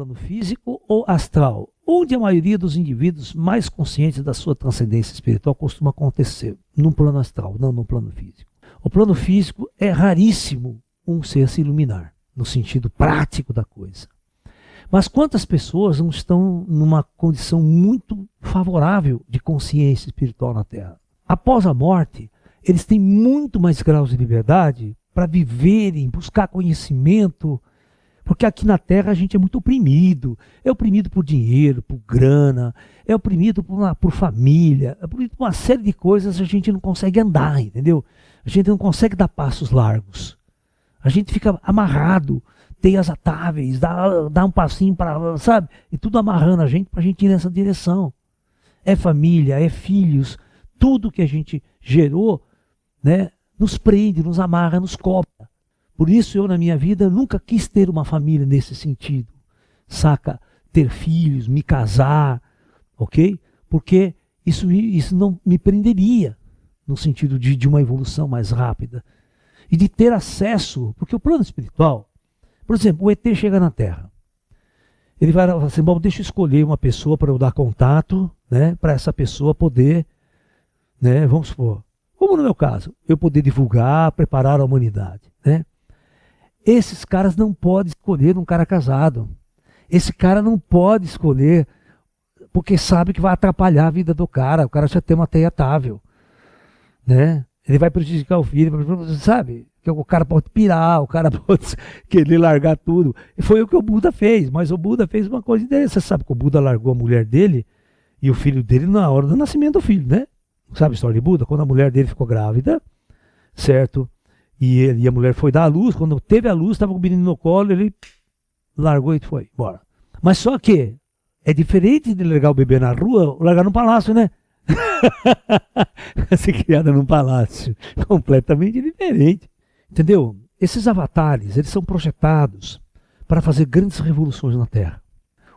plano físico ou astral, onde a maioria dos indivíduos mais conscientes da sua transcendência espiritual costuma acontecer no plano astral, não no plano físico. O plano físico é raríssimo um ser se iluminar, no sentido prático da coisa. Mas quantas pessoas não estão numa condição muito favorável de consciência espiritual na Terra? Após a morte, eles têm muito mais graus de liberdade para viverem, buscar conhecimento, porque aqui na Terra a gente é muito oprimido. É oprimido por dinheiro, por grana, é oprimido por família, é oprimido por uma série de coisas, a gente não consegue andar, entendeu? A gente não consegue dar passos largos. A gente fica amarrado, teias atáveis, dá um passinho para, sabe? E tudo amarrando a gente para a gente ir nessa direção. É família, é filhos, tudo que a gente gerou, né, nos prende, nos amarra, nos cobra. Por isso eu, na minha vida, nunca quis ter uma família nesse sentido. Saca? Ter filhos, me casar, ok? Porque isso não me prenderia no sentido de uma evolução mais rápida. E de ter acesso, porque o plano espiritual, por exemplo, o ET chega na Terra. Ele vai falar assim, bom, deixa eu escolher uma pessoa para eu dar contato, né, para essa pessoa poder, né, vamos supor, como no meu caso, eu poder divulgar, preparar a humanidade, né? Esses caras não podem escolher um cara casado. Esse cara não pode escolher porque sabe que vai atrapalhar a vida do cara. O cara já tem uma teia atável, né? Ele vai prejudicar o filho, sabe? Que o cara pode pirar, o cara pode querer largar tudo. E foi o que o Buda fez, mas o Buda fez uma coisa interessante. Você sabe que o Buda largou a mulher dele e o filho dele na hora do nascimento do filho, né? Sabe a história de Buda? Quando a mulher dele ficou grávida, certo? E a mulher foi dar a luz, quando teve a luz, estava com o menino no colo, ele largou e foi embora. Mas só que é diferente de largar o bebê na rua, largar no palácio, né? Ser criada num palácio, completamente diferente. Entendeu? Esses avatares, eles são projetados para fazer grandes revoluções na Terra.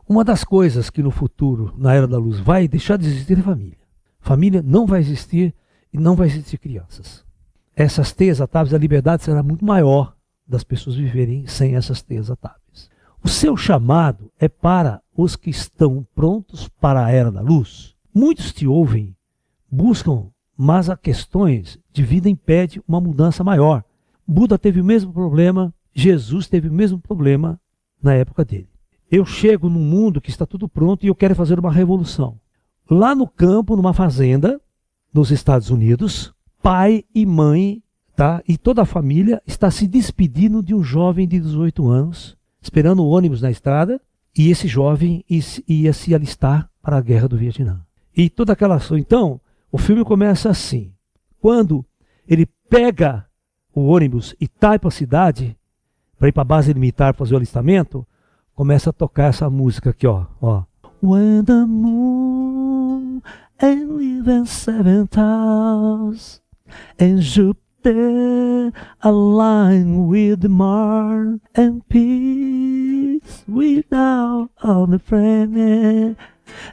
Uma das coisas que no futuro, na Era da Luz, vai deixar de existir é família. Família não vai existir e não vai existir crianças. Essas teias atáveis, a liberdade será muito maior das pessoas viverem sem essas teias atáveis. O seu chamado é para os que estão prontos para a Era da Luz. Muitos te ouvem, buscam, mas há questões de vida impede uma mudança maior. Buda teve o mesmo problema, Jesus teve o mesmo problema na época dele. Eu chego num mundo que está tudo pronto e eu quero fazer uma revolução. Lá no campo, numa fazenda, nos Estados Unidos, pai e mãe, tá? E toda a família está se despedindo de um jovem de 18 anos, esperando o ônibus na estrada, e esse jovem ia se alistar para a guerra do Vietnã. E toda aquela ação. Então, o filme começa assim. Quando ele pega o ônibus e vai para a cidade, para ir para a base militar fazer o alistamento, começa a tocar essa música aqui, ó. When the moon and even 7 stars and Jupiter align with the Mars and peace without all the planet.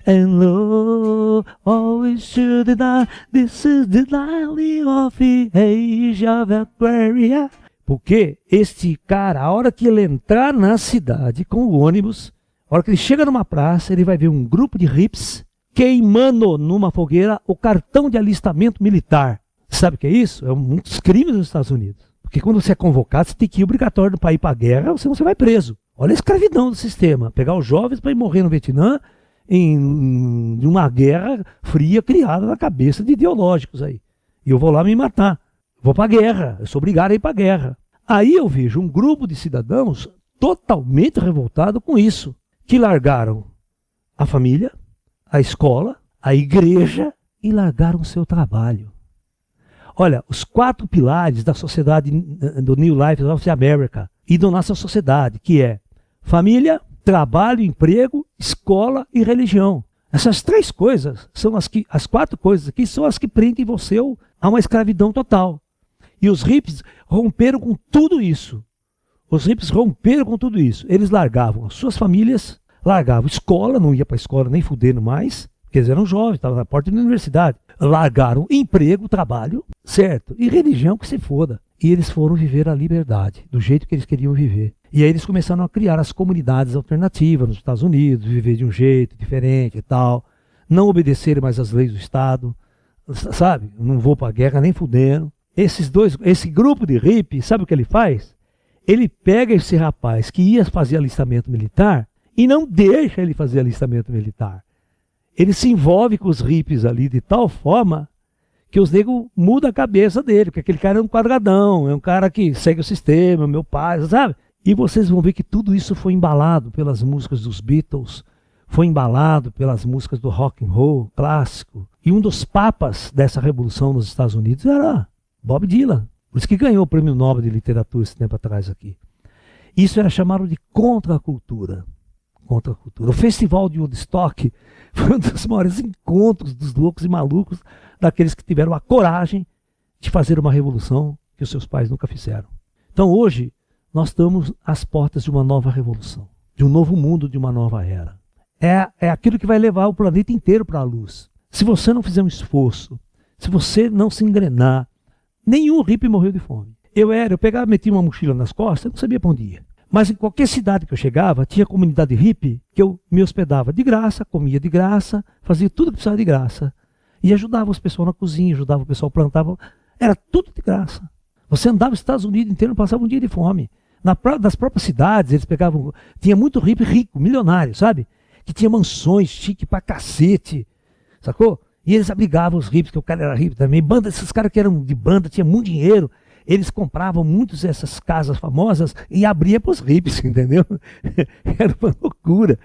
And lo, always should die. This is the light of the age of Aquaria. Porque este cara, a hora que ele entrar na cidade com o ônibus, a hora que ele chega numa praça, ele vai ver um grupo de hippies queimando numa fogueira o cartão de alistamento militar. Sabe o que é isso? É um dos crimes dos Estados Unidos. Porque quando você é convocado, você tem que ir obrigatório para ir para a guerra, senão você vai preso. Olha a escravidão do sistema. Pegar os jovens para ir morrer no Vietnã em uma guerra fria criada na cabeça de ideológicos aí. E eu vou lá me matar. Vou para a guerra. Eu sou obrigado a ir para a guerra. Aí eu vejo um grupo de cidadãos totalmente revoltado com isso. Que largaram a família, a escola, a igreja e largaram o seu trabalho. Olha, os 4 pilares da sociedade do New Life of America e da nossa sociedade, que é família, trabalho, emprego, escola e religião. Essas 3 coisas são as 4 coisas aqui são as que prendem você a uma escravidão total. E os hippies romperam com tudo isso. Os hippies romperam com tudo isso. Eles largavam as suas famílias, largavam escola, não ia para a escola nem fudendo mais, porque eles eram jovens, estavam na porta da universidade. Largaram emprego, trabalho, certo? E religião que se foda. E eles foram viver a liberdade, do jeito que eles queriam viver. E aí eles começaram a criar as comunidades alternativas nos Estados Unidos, viver de um jeito diferente e tal, não obedecer mais às leis do Estado, sabe? Não vou para a guerra nem fudendo. Esse grupo de hippie, sabe o que ele faz? Ele pega esse rapaz que ia fazer alistamento militar e não deixa ele fazer alistamento militar. Ele se envolve com os hippies ali de tal forma que os negros mudam a cabeça dele, porque aquele cara é um quadradão, é um cara que segue o sistema, meu pai, sabe? E vocês vão ver que tudo isso foi embalado pelas músicas dos Beatles, foi embalado pelas músicas do rock and roll clássico. E um dos papas dessa revolução nos Estados Unidos era Bob Dylan. Por isso que ganhou o Prêmio Nobel de Literatura esse tempo atrás aqui. Isso era chamado de contracultura. Contracultura. O Festival de Woodstock foi um dos maiores encontros dos loucos e malucos, daqueles que tiveram a coragem de fazer uma revolução que os seus pais nunca fizeram. Então hoje nós estamos às portas de uma nova revolução, de um novo mundo, de uma nova era. É aquilo que vai levar o planeta inteiro para a luz. Se você não fizer um esforço, se você não se engrenar, nenhum hippie morreu de fome. Eu pegava, metia uma mochila nas costas, eu não sabia para onde ia. Mas em qualquer cidade que eu chegava, tinha comunidade hippie que eu me hospedava de graça, comia de graça, fazia tudo que precisava de graça. E ajudava as pessoas na cozinha, ajudava o pessoal a plantar. Era tudo de graça. Você andava nos Estados Unidos inteiro, não passava um dia de fome. Das próprias cidades, eles pegavam... Tinha muito hippie rico, milionário, sabe? Que tinha mansões chique pra cacete, sacou? E eles abrigavam os hippies, que o cara era hippie também. Esses caras que eram de banda, tinham muito dinheiro. Eles compravam muitas dessas casas famosas e abriam para os hippies, entendeu? Era uma loucura.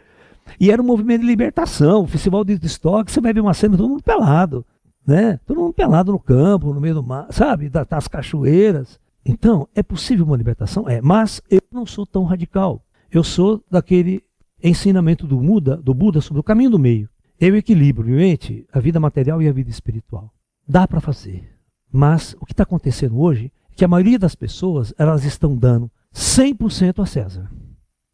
E era um movimento de libertação. O festival de Woodstock, você vai ver uma cena todo mundo pelado, né? Todo mundo pelado no campo, no meio do mar, sabe? Das cachoeiras. Então, é possível uma libertação? É, mas eu não sou tão radical. Eu sou daquele ensinamento do Buda sobre o caminho do meio. Eu equilibro entre a vida material e a vida espiritual. Dá para fazer. Mas o que está acontecendo hoje é que a maioria das pessoas, elas estão dando 100% a César.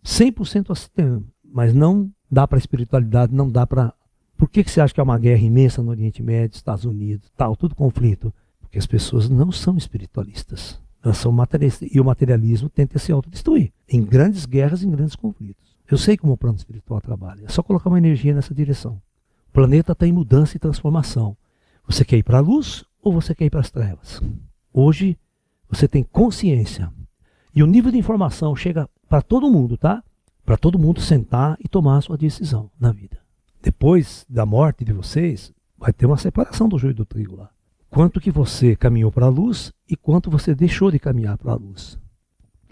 100% a sistema. Mas não dá para a espiritualidade, não dá para... Por que você acha que é uma guerra imensa no Oriente Médio, Estados Unidos, tal, tudo conflito? Porque as pessoas não são espiritualistas. Elas são materialistas. E o materialismo tenta se autodestruir. Em grandes guerras, em grandes conflitos. Eu sei como o plano espiritual trabalha. É só colocar uma energia nessa direção. O planeta está em mudança e transformação. Você quer ir para a luz ou você quer ir para as trevas? Hoje, você tem consciência. E o nível de informação chega para todo mundo, tá? Para todo mundo sentar e tomar a sua decisão na vida. Depois da morte de vocês, vai ter uma separação do joio e do trigo lá. Quanto que você caminhou para a luz e quanto você deixou de caminhar para a luz.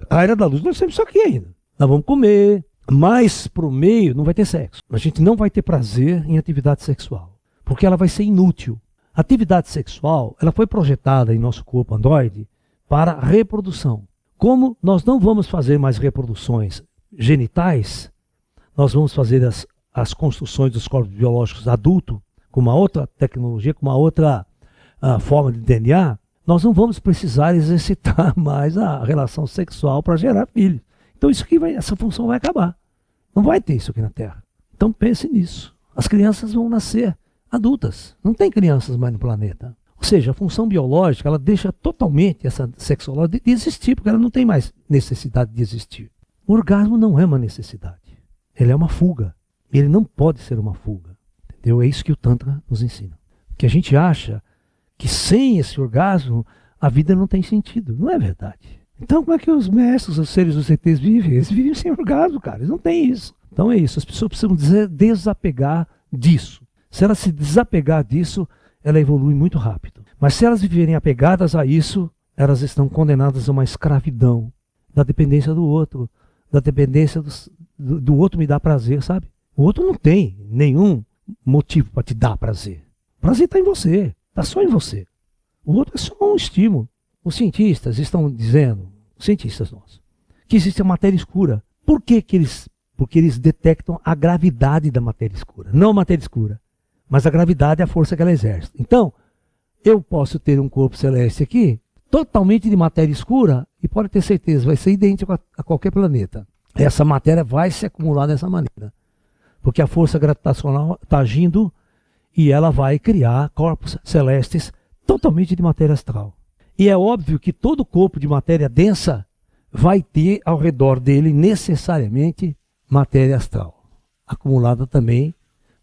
A era da luz, nós temos isso aqui ainda. Nós vamos comer, mas para o meio não vai ter sexo. A gente não vai ter prazer em atividade sexual, porque ela vai ser inútil. A atividade sexual, ela foi projetada em nosso corpo androide para reprodução. Como nós não vamos fazer mais reproduções genitais, nós vamos fazer as construções dos corpos biológicos adultos com uma outra tecnologia, com uma outra forma de DNA, nós não vamos precisar exercitar mais a relação sexual para gerar filhos. Então essa função vai acabar. Não vai ter isso aqui na Terra. Então pense nisso. As crianças vão nascer adultas. Não tem crianças mais no planeta. Ou seja, a função biológica, ela deixa totalmente essa sexualidade de existir, porque ela não tem mais necessidade de existir. O orgasmo não é uma necessidade. Ele é uma fuga. Ele não pode ser uma fuga. Entendeu? É isso que o Tantra nos ensina. Que a gente acha que sem esse orgasmo a vida não tem sentido. Não é verdade. Então como é que os mestres, os seres dos ETs vivem? Eles vivem sem orgasmo, cara. Eles não têm isso. Então é isso. As pessoas precisam desapegar disso. Se elas se desapegar disso, ela evolui muito rápido. Mas se elas viverem apegadas a isso, elas estão condenadas a uma escravidão da dependência do outro. Da dependência do outro me dar prazer, sabe? O outro não tem nenhum motivo para te dar prazer. O prazer está em você. Está só em você. O outro é só um estímulo. Os cientistas estão dizendo, os cientistas nossos, que existe a matéria escura. Por que eles? Porque eles detectam a gravidade da matéria escura. Não a matéria escura, mas a gravidade é a força que ela exerce. Então, eu posso ter um corpo celeste aqui, totalmente de matéria escura, e pode ter certeza, vai ser idêntico a qualquer planeta. Essa matéria vai se acumular dessa maneira. Porque a força gravitacional está agindo e ela vai criar corpos celestes totalmente de matéria astral. E é óbvio que todo corpo de matéria densa vai ter ao redor dele necessariamente matéria astral, acumulada também,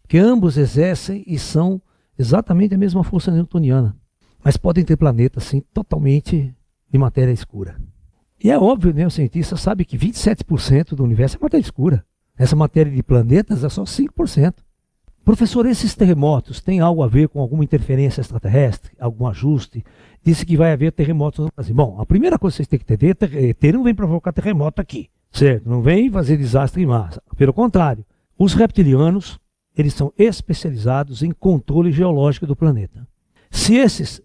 porque ambos exercem e são exatamente a mesma força newtoniana, mas podem ter planetas assim, totalmente de matéria escura. E é óbvio, né? O cientista sabe que 27% do universo é matéria escura. Essa matéria de planetas é só 5%. Professor, esses terremotos têm algo a ver com alguma interferência extraterrestre, algum ajuste? Disse que vai haver terremotos no Brasil. Bom, a primeira coisa que vocês têm que entender é que ET não vem provocar terremoto aqui, certo? Não vem fazer desastre em massa. Pelo contrário, os reptilianos, eles são especializados em controle geológico do planeta. Se esses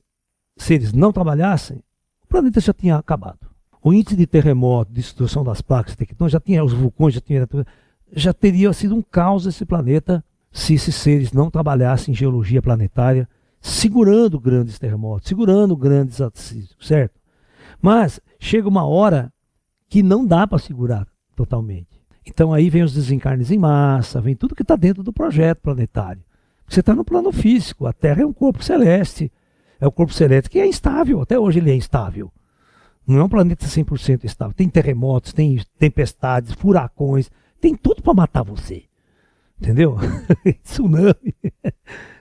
seres não trabalhassem, o planeta já tinha acabado. O índice de terremoto, de destruição das placas tectônicas, já tinha os vulcões, já teria sido um caos esse planeta se esses seres não trabalhassem em geologia planetária, segurando grandes terremotos, segurando grandes acidentes, certo? Mas chega uma hora que não dá para segurar totalmente. Então aí vem os desencarnes em massa, vem tudo que está dentro do projeto planetário. Você está no plano físico, a Terra é um corpo celeste, é um corpo celeste que é instável, até hoje ele é instável. Não é um planeta 100% estável. Tem terremotos, tem tempestades, furacões, tem tudo para matar você. Entendeu? Tsunami,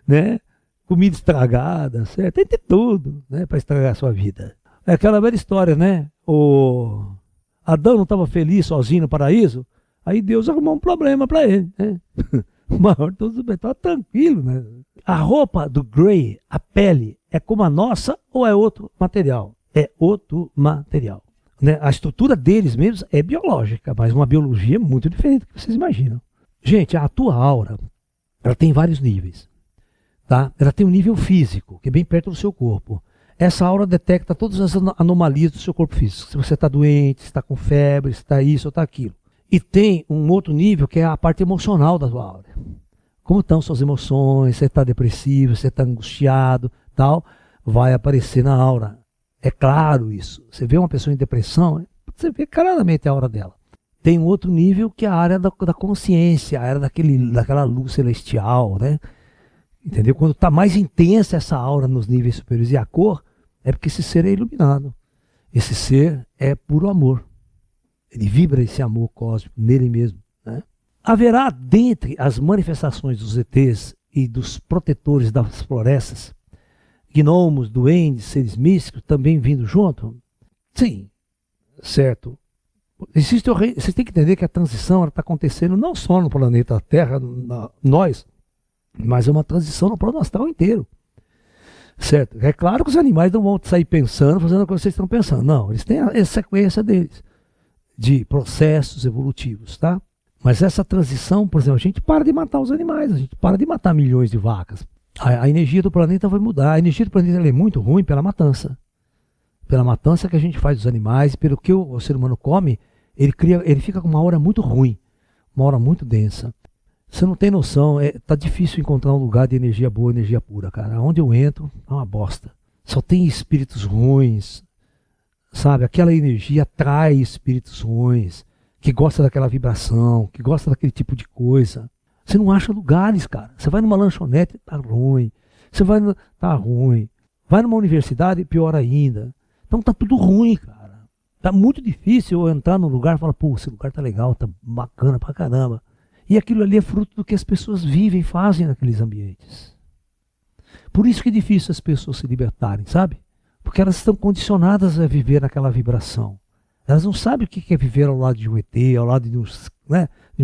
né? Comida estragada, certo? Tem de tudo, né? Para estragar a sua vida. É aquela velha história, né? O Adão não estava feliz sozinho no paraíso, aí Deus arrumou um problema para ele, né? O maior de todos os bens, estava tranquilo, né? A roupa do Grey, a pele, é como a nossa ou é outro material? É outro material. Né? A estrutura deles mesmos é biológica, mas uma biologia muito diferente do que vocês imaginam. Gente, a tua aura, ela tem vários níveis. Tá? Ela tem um nível físico, que é bem perto do seu corpo. Essa aura detecta todas as anomalias do seu corpo físico. Se você está doente, se está com febre, se está isso ou está aquilo. E tem um outro nível que é a parte emocional da tua aura. Como estão suas emoções, você está depressivo, você está angustiado, tal, vai aparecer na aura. É claro isso. Você vê uma pessoa em depressão, você vê claramente a aura dela. Tem um outro nível que é a área da consciência, a área daquela luz celestial, né? Entendeu? Quando está mais intensa essa aura nos níveis superiores e a cor, é porque esse ser é iluminado. Esse ser é puro amor. Ele vibra esse amor cósmico nele mesmo, né? Haverá dentre as manifestações dos ETs e dos protetores das florestas, gnomos, duendes, seres místicos também vindo junto? Sim, certo. Vocês têm que entender que a transição está acontecendo não só no planeta Terra, nós, mas é uma transição no plano astral inteiro. Certo? É claro que os animais não vão sair pensando, fazendo o que vocês estão pensando. Não, eles têm a sequência deles, de processos evolutivos, tá? Mas essa transição, por exemplo, a gente para de matar os animais, a gente para de matar milhões de vacas. A energia do planeta vai mudar. A energia do planeta é muito ruim pela matança. Pela matança que a gente faz dos animais, pelo que o ser humano come, ele fica com uma aura muito ruim, uma aura muito densa. Você não tem noção, tá difícil encontrar um lugar de energia boa, energia pura, cara. Onde eu entro, é uma bosta. Só tem espíritos ruins, sabe? Aquela energia atrai espíritos ruins, que gosta daquela vibração, que gosta daquele tipo de coisa. Você não acha lugares, cara. Você vai numa lanchonete, tá ruim. Você vai, tá ruim. Vai numa universidade, pior ainda. Então tá tudo ruim, cara. Tá muito difícil eu entrar num lugar e falar, pô, esse lugar tá legal, tá bacana pra caramba. E aquilo ali é fruto do que as pessoas vivem, fazem naqueles ambientes. Por isso que é difícil as pessoas se libertarem, sabe? Porque elas estão condicionadas a viver naquela vibração. Elas não sabem o que é viver ao lado de um ET, ao lado de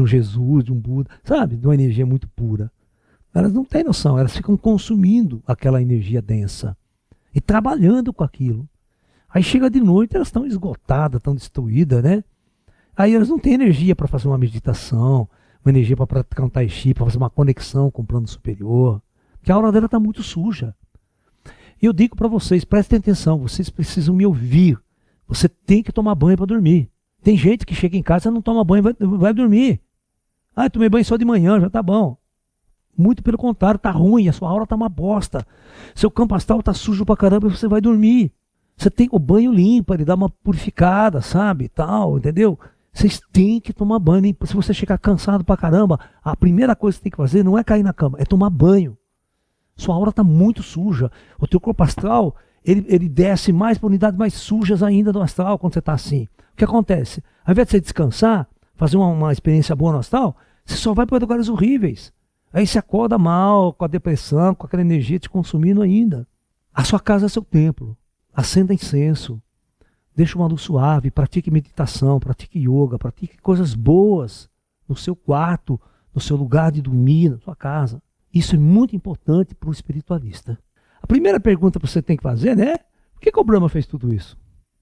um Jesus, de um Buda, sabe? De uma energia muito pura. Elas não têm noção, elas ficam consumindo aquela energia densa e trabalhando com aquilo. Aí chega de noite, elas estão esgotadas, estão destruídas, né? Aí elas não têm energia para fazer uma meditação, uma energia para praticar um tai chi, para fazer uma conexão com o plano superior, porque a aura dela está muito suja. E eu digo para vocês, prestem atenção, vocês precisam me ouvir. Você tem que tomar banho para dormir. Tem gente que chega em casa e não toma banho, vai dormir. Ah, eu tomei banho só de manhã, já tá bom. Muito pelo contrário, tá ruim, a sua aura tá uma bosta. Seu campo astral tá sujo pra caramba e você vai dormir. Você tem o banho limpo, ele dá uma purificada, sabe, tal, entendeu? Vocês têm que tomar banho. Se você chegar cansado pra caramba, a primeira coisa que você tem que fazer não é cair na cama, é tomar banho. Sua aura tá muito suja. O teu corpo astral, Ele desce mais para unidades mais sujas ainda do astral quando você está assim. O que acontece? Ao invés de você descansar, fazer uma experiência boa no astral, você só vai para lugares horríveis. Aí você acorda mal, com a depressão, com aquela energia te consumindo ainda. A sua casa é seu templo. Acenda incenso. Deixe uma luz suave, pratique meditação, pratique yoga, pratique coisas boas no seu quarto, no seu lugar de dormir, na sua casa. Isso é muito importante para o espiritualista. A primeira pergunta que você tem que fazer, né? Por que o Brahma fez tudo isso?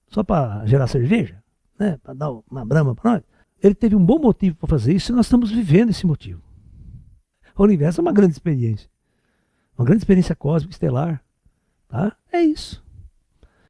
Só para gerar cerveja? Né? Para dar uma Brahma para nós? Ele teve um bom motivo para fazer isso e nós estamos vivendo esse motivo. O universo é uma grande experiência. Uma grande experiência cósmica, estelar. Tá? É isso.